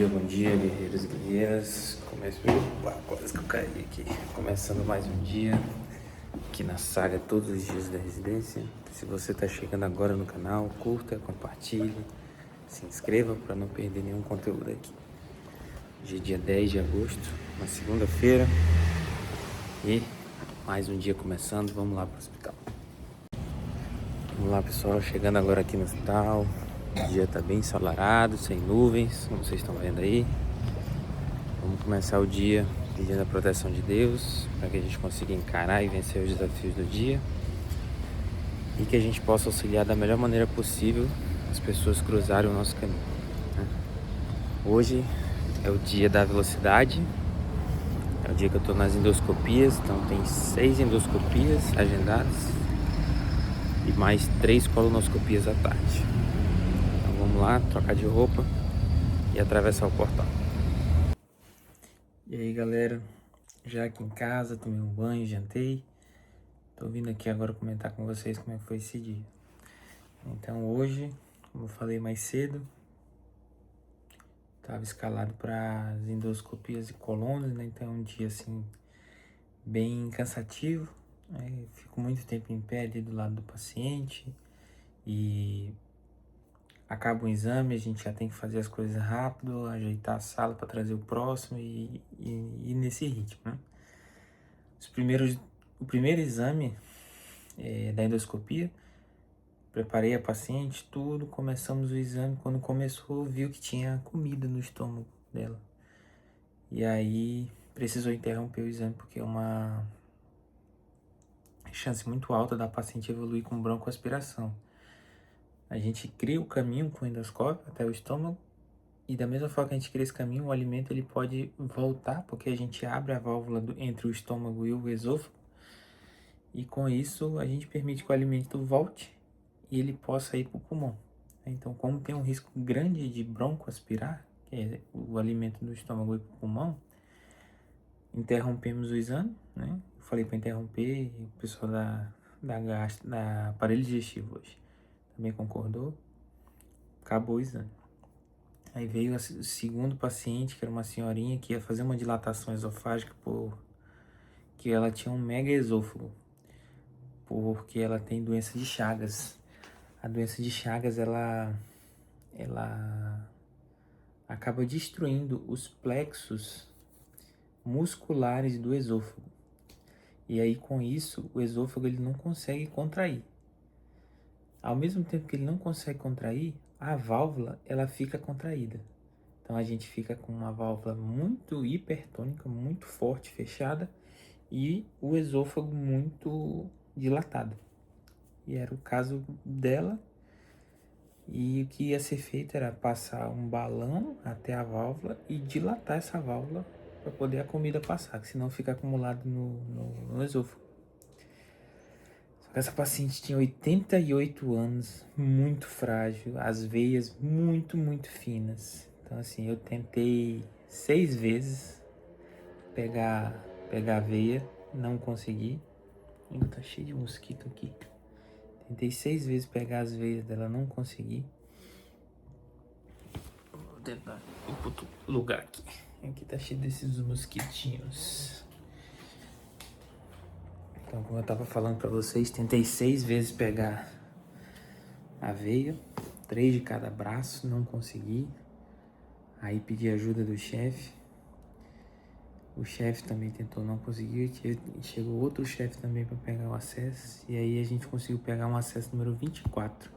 bom dia, guerreiros e guerreiras. Quase que eu caí aqui. Começando mais um dia aqui na saga Todos os Dias da Residência. Se você está chegando agora no canal, curta, compartilhe, se inscreva para não perder nenhum conteúdo aqui. Hoje é dia 10 de agosto, uma segunda-feira. E mais um dia começando, vamos lá para o hospital. Vamos lá, pessoal, chegando agora aqui no hospital. O dia tá bem ensolarado, sem nuvens, como vocês estão vendo aí. Vamos começar o dia pedindo a proteção de Deus, para que a gente consiga encarar e vencer os desafios do dia. E que a gente possa auxiliar da melhor maneira possível as pessoas cruzarem o nosso caminho, né? Hoje é o dia da velocidade, é o dia que eu tô nas endoscopias, então tem 6 endoscopias agendadas e mais 3 colonoscopias à tarde. Vamos lá, trocar de roupa e atravessar o portal. E aí, galera, já aqui em casa, tomei um banho, jantei. Tô vindo aqui agora comentar com vocês como é que foi esse dia. Então hoje, como eu falei mais cedo, tava escalado para as endoscopias e colonos, né? Então é um dia assim bem cansativo. Fico muito tempo em pé ali do lado do paciente e acaba o exame, a gente já tem que fazer as coisas rápido, ajeitar a sala para trazer o próximo e nesse ritmo, né? O primeiro exame da endoscopia, preparei a paciente, tudo, começamos o exame. Quando começou, viu que tinha comida no estômago dela. E aí precisou interromper o exame, porque é uma chance muito alta da paciente evoluir com broncoaspiração. A gente cria o caminho com o endoscópio até o estômago, e da mesma forma que a gente cria esse caminho, o alimento ele pode voltar, porque a gente abre a válvula entre o estômago e o esôfago, e com isso a gente permite que o alimento volte e ele possa ir para o pulmão. Então, como tem um risco grande de broncoaspirar, que é o alimento do estômago ir para o pulmão, interrompemos o exame, né? Eu falei para interromper, e o pessoal da aparelho digestivo hoje também concordou. Acabou o exame. Aí veio o segundo paciente, que era uma senhorinha que ia fazer uma dilatação esofágica porque ela tinha um mega esôfago, porque ela tem doença de Chagas. A doença de Chagas, ela acaba destruindo os plexos musculares do esôfago. E aí, com isso, o esôfago ele não consegue contrair. Ao mesmo tempo que ele não consegue contrair, a válvula ela fica contraída. Então, a gente fica com uma válvula muito hipertônica, muito forte, fechada, e o esôfago muito dilatado. E era o caso dela. E o que ia ser feito era passar um balão até a válvula e dilatar essa válvula para poder a comida passar, que senão fica acumulado no esôfago. Só que essa paciente tinha 88 anos, muito frágil, as veias muito finas. Então assim, eu tentei 6 vezes pegar a veia, não consegui. Ainda tá cheio de mosquito aqui. Tentei 6 vezes pegar as veias dela, não consegui. Vou tentar ir para outro lugar aqui. Aqui tá cheio desses mosquitinhos. Então, como eu tava falando pra vocês, tentei 6 vezes pegar a veia, 3 de cada braço, não consegui. Aí pedi ajuda do chefe. O chefe também tentou, não conseguiu. Chegou outro chefe também para pegar o acesso. E aí a gente conseguiu pegar um acesso número 24.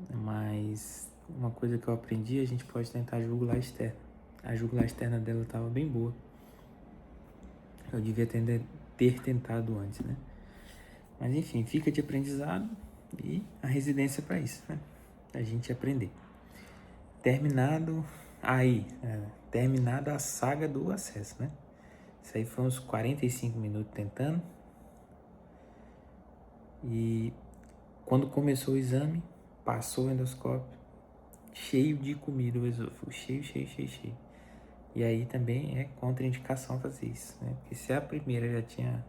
Mas uma coisa que eu aprendi, a gente pode tentar a jugular externa. A jugular externa dela estava bem boa. Eu devia ter tentado antes, né? Mas enfim, fica de aprendizado e a residência é para isso, né? A gente aprender. Terminada a saga do acesso, né? Isso aí foi uns 45 minutos tentando. E quando começou o exame, passou o endoscópio, cheio de comida o esôfago, cheio. E aí também é contraindicação fazer isso, né? Porque se a primeira já tinha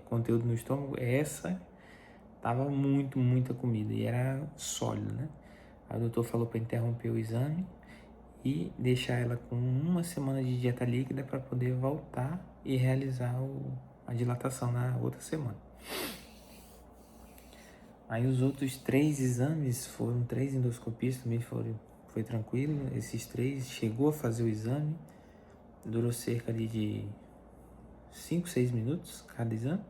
conteúdo no estômago, essa tava muita comida e era sólida, né? Aí o doutor falou para interromper o exame e deixar ela com 1 semana de dieta líquida para poder voltar e realizar a dilatação na outra semana. Aí os outros 3 exames foram 3 endoscopias, também foi tranquilo. Esses 3 chegou a fazer o exame, durou cerca de 5, 6 minutos cada exame.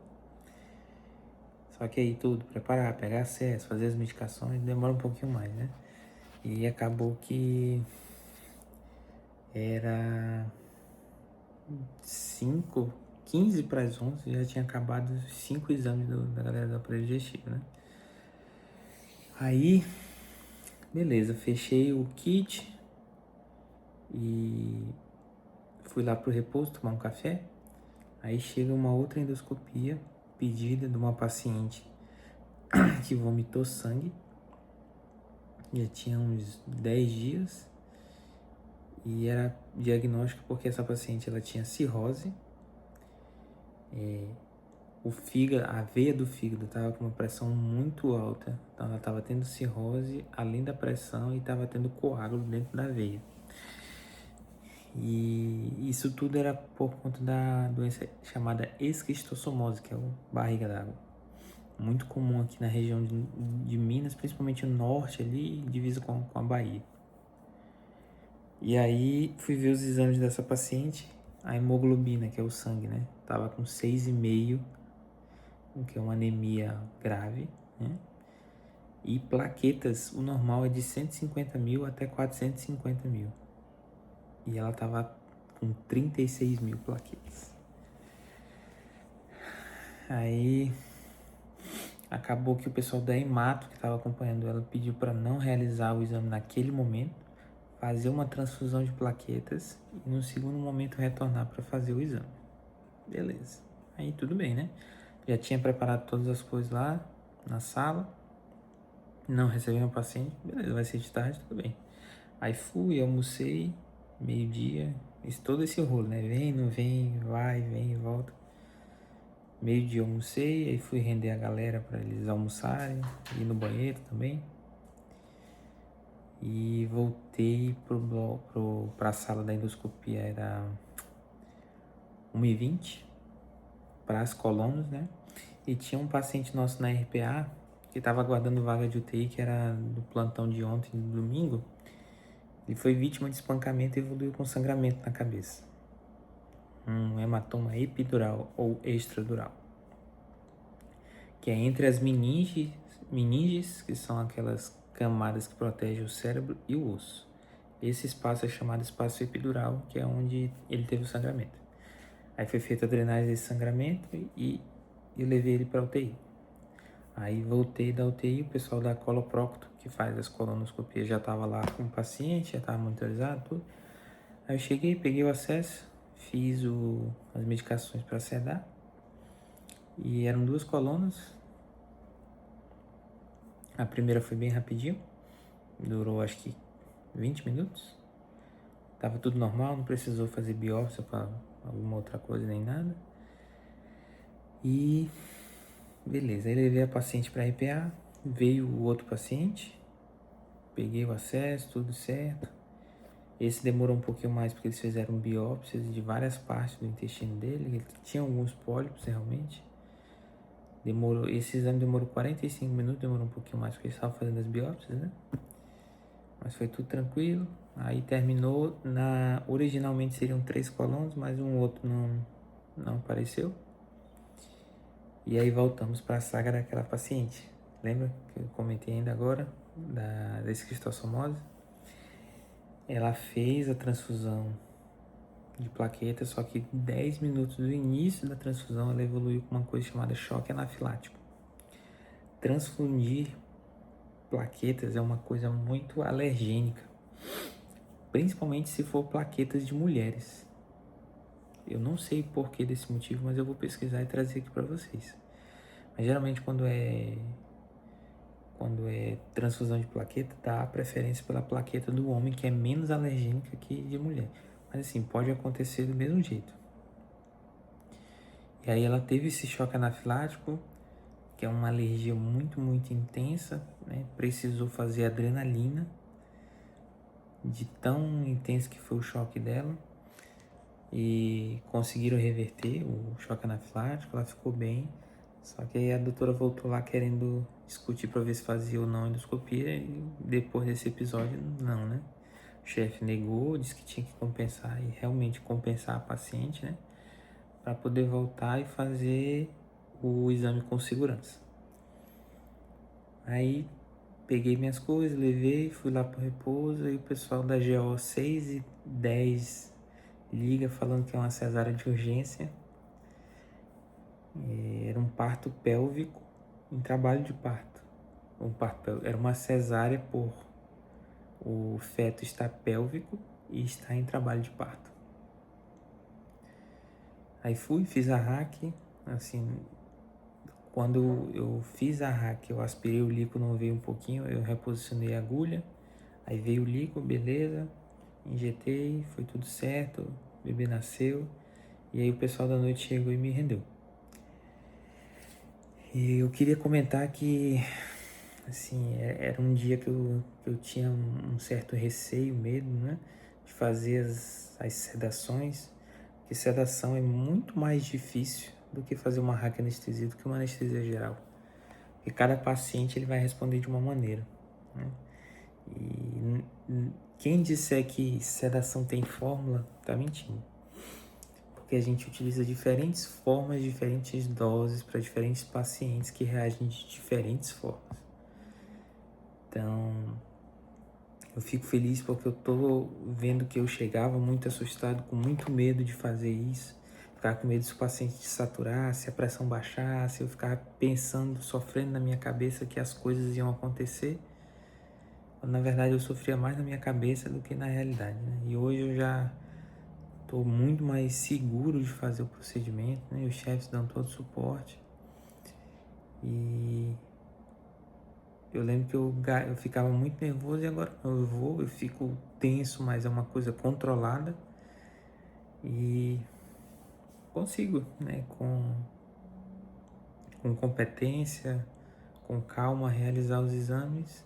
Só que aí tudo, preparar, pegar acesso, fazer as medicações, demora um pouquinho mais, né? E acabou que era 15 para as 11, já tinha acabado os 5 exames da galera do aparelho digestivo, né? Aí, beleza, fechei o kit e fui lá pro repouso tomar um café. Aí chega uma outra endoscopia pedida de uma paciente que vomitou sangue. Já tinha uns 10 dias. E era diagnóstico porque essa paciente ela tinha cirrose. O fígado, a veia do fígado estava com uma pressão muito alta. Então ela estava tendo cirrose além da pressão e estava tendo coágulo dentro da veia. E isso tudo era por conta da doença chamada esquistossomose, que é o barriga d'água. Muito comum aqui na região de Minas, principalmente no norte ali, divisa com a Bahia. E aí fui ver os exames dessa paciente, a hemoglobina, que é o sangue, né? Tava com 6,5, o que é uma anemia grave, né? E plaquetas, o normal é de 150 mil até 450 mil. E ela tava com 36 mil plaquetas. Aí acabou que o pessoal da Hemato, que estava acompanhando ela, pediu para não realizar o exame naquele momento, fazer uma transfusão de plaquetas e no segundo momento retornar para fazer o exame. Beleza. Aí tudo bem, né? Já tinha preparado todas as coisas lá na sala. Não recebi meu paciente. Beleza, vai ser de tarde, tudo bem. Aí fui, almocei, meio-dia, todo esse rolo, né? Vem, não vem, vai, vem e volta. Meio-dia almocei, aí fui render a galera para eles almoçarem, ir no banheiro também. E voltei pra sala da endoscopia, era 1h20, para as colonos, né? E tinha um paciente nosso na RPA que estava aguardando vaga de UTI, que era do plantão de ontem, no domingo. Ele foi vítima de espancamento e evoluiu com sangramento na cabeça. Um hematoma epidural ou extradural, que é entre as meninges, que são aquelas camadas que protegem o cérebro e o osso. Esse espaço é chamado espaço epidural, que é onde ele teve o sangramento. Aí foi feita a drenagem desse sangramento e eu levei ele para UTI. Aí voltei da UTI, o pessoal da Coloprocto, que faz as colonoscopias, já estava lá com o paciente, já estava monitorizado, tudo. Aí eu cheguei, peguei o acesso, fiz as medicações para sedar. E eram 2 colonas. A primeira foi bem rapidinho, durou acho que 20 minutos. Tava tudo normal, não precisou fazer biópsia para alguma outra coisa nem nada. E beleza, aí levei a paciente para RPA, veio o outro paciente, peguei o acesso, tudo certo. Esse demorou um pouquinho mais porque eles fizeram biópsias de várias partes do intestino dele, ele tinha alguns pólipos realmente. Esse exame demorou 45 minutos, demorou um pouquinho mais porque eles estavam fazendo as biópsias, né? Mas foi tudo tranquilo. Aí terminou, originalmente seriam 3 colonos, mas um outro não apareceu. E aí voltamos para a saga daquela paciente. Lembra que eu comentei ainda agora da esquistossomose? Ela fez a transfusão de plaquetas, só que 10 minutos do início da transfusão ela evoluiu com uma coisa chamada choque anafilático. Transfundir plaquetas é uma coisa muito alergênica, principalmente se for plaquetas de mulheres. Eu não sei o porquê desse motivo, mas eu vou pesquisar e trazer aqui para vocês. Mas geralmente quando é transfusão de plaqueta, dá a preferência pela plaqueta do homem, que é menos alergênica que de mulher. Mas assim, pode acontecer do mesmo jeito. E aí ela teve esse choque anafilático, que é uma alergia muito, muito intensa, né? Precisou fazer adrenalina. de tão intenso que foi o choque dela. E conseguiram reverter o choque anafilático, ela ficou bem. Só que aí a doutora voltou lá querendo discutir para ver se fazia ou não endoscopia. E depois desse episódio, não, né? O chefe negou, disse que tinha que compensar e realmente compensar a paciente, né? Para poder voltar e fazer o exame com segurança. Aí peguei minhas coisas, levei, fui lá pro repouso. E o pessoal da GO 6h10 liga falando que é uma cesárea de urgência. Era um parto pélvico em trabalho de parto. Era uma cesárea por o feto estar pélvico e estar em trabalho de parto. Aí fiz a hack, assim, quando eu fiz a hack, eu aspirei o líquido, não veio um pouquinho, eu reposicionei a agulha, aí veio o líquido, beleza, injetei, foi tudo certo, o bebê nasceu, e aí o pessoal da noite chegou e me rendeu. E eu queria comentar que, assim, era um dia que eu tinha um certo receio, medo, né, de fazer as sedações, porque sedação é muito mais difícil do que fazer uma hack anestesia, do que uma anestesia geral. Porque cada paciente ele vai responder de uma maneira, né? E quem disser que sedação tem fórmula, tá mentindo. Porque a gente utiliza diferentes formas, diferentes doses para diferentes pacientes que reagem de diferentes formas. Então, eu fico feliz porque eu tô vendo que eu chegava muito assustado, com muito medo de fazer isso. Ficava com medo se o paciente saturasse, se a pressão baixasse, eu ficava pensando, sofrendo na minha cabeça que as coisas iam acontecer. Quando, na verdade, eu sofria mais na minha cabeça do que na realidade, né? E hoje eu já estou muito mais seguro de fazer o procedimento, né? E os chefes dão todo o suporte. E eu lembro que eu ficava muito nervoso e agora eu fico tenso, mas é uma coisa controlada e consigo, né, com competência, com calma, realizar os exames.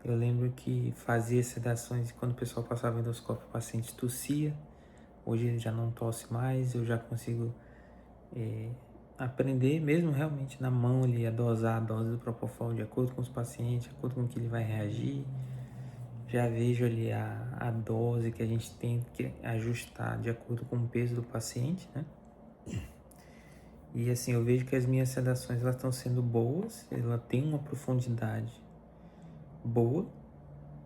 Eu lembro que fazia sedações e quando o pessoal passava endoscópio, o paciente tossia. Hoje ele já não tosse mais, eu já consigo aprender mesmo realmente na mão ali a dosar a dose do Propofol de acordo com os pacientes, de acordo com o que ele vai reagir. Já vejo ali a dose que a gente tem que ajustar de acordo com o peso do paciente, né? E assim, eu vejo que as minhas sedações elas estão sendo boas, ela tem uma profundidade boa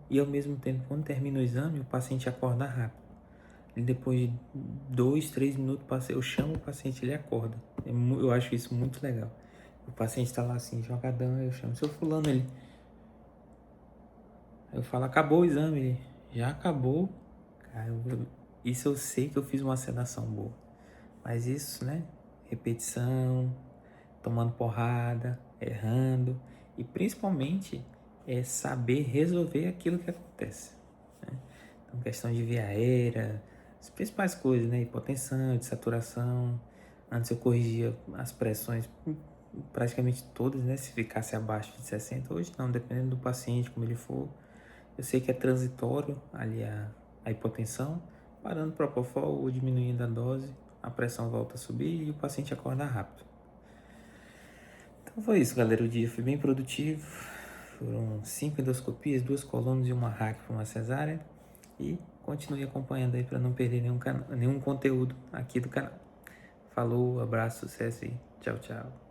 e ao mesmo tempo, quando termina o exame, o paciente acorda rápido. E depois de 2, 3 minutos, eu chamo o paciente, ele acorda. Eu acho isso muito legal. O paciente está lá assim, jogadão, eu chamo, seu fulano, ele... Aí eu falo, acabou o exame, ele, já acabou? Cara, isso eu sei que eu fiz uma sedação boa. Mas isso, né, repetição, tomando porrada, errando, e principalmente saber resolver aquilo que acontece, né? Então, questão de via aérea, as principais coisas, né? Hipotensão, desaturação. Antes eu corrigia as pressões praticamente todas, né? Se ficasse abaixo de 60, hoje não, dependendo do paciente, como ele for. Eu sei que é transitório ali a hipotensão, parando o Propofol ou diminuindo a dose, a pressão volta a subir e o paciente acorda rápido. Então foi isso, galera. O dia foi bem produtivo. Foram 5 endoscopias, 2 colonos e uma hack para uma cesárea. E continue acompanhando aí para não perder nenhum conteúdo aqui do canal. Falou, abraço, sucesso e tchau, tchau.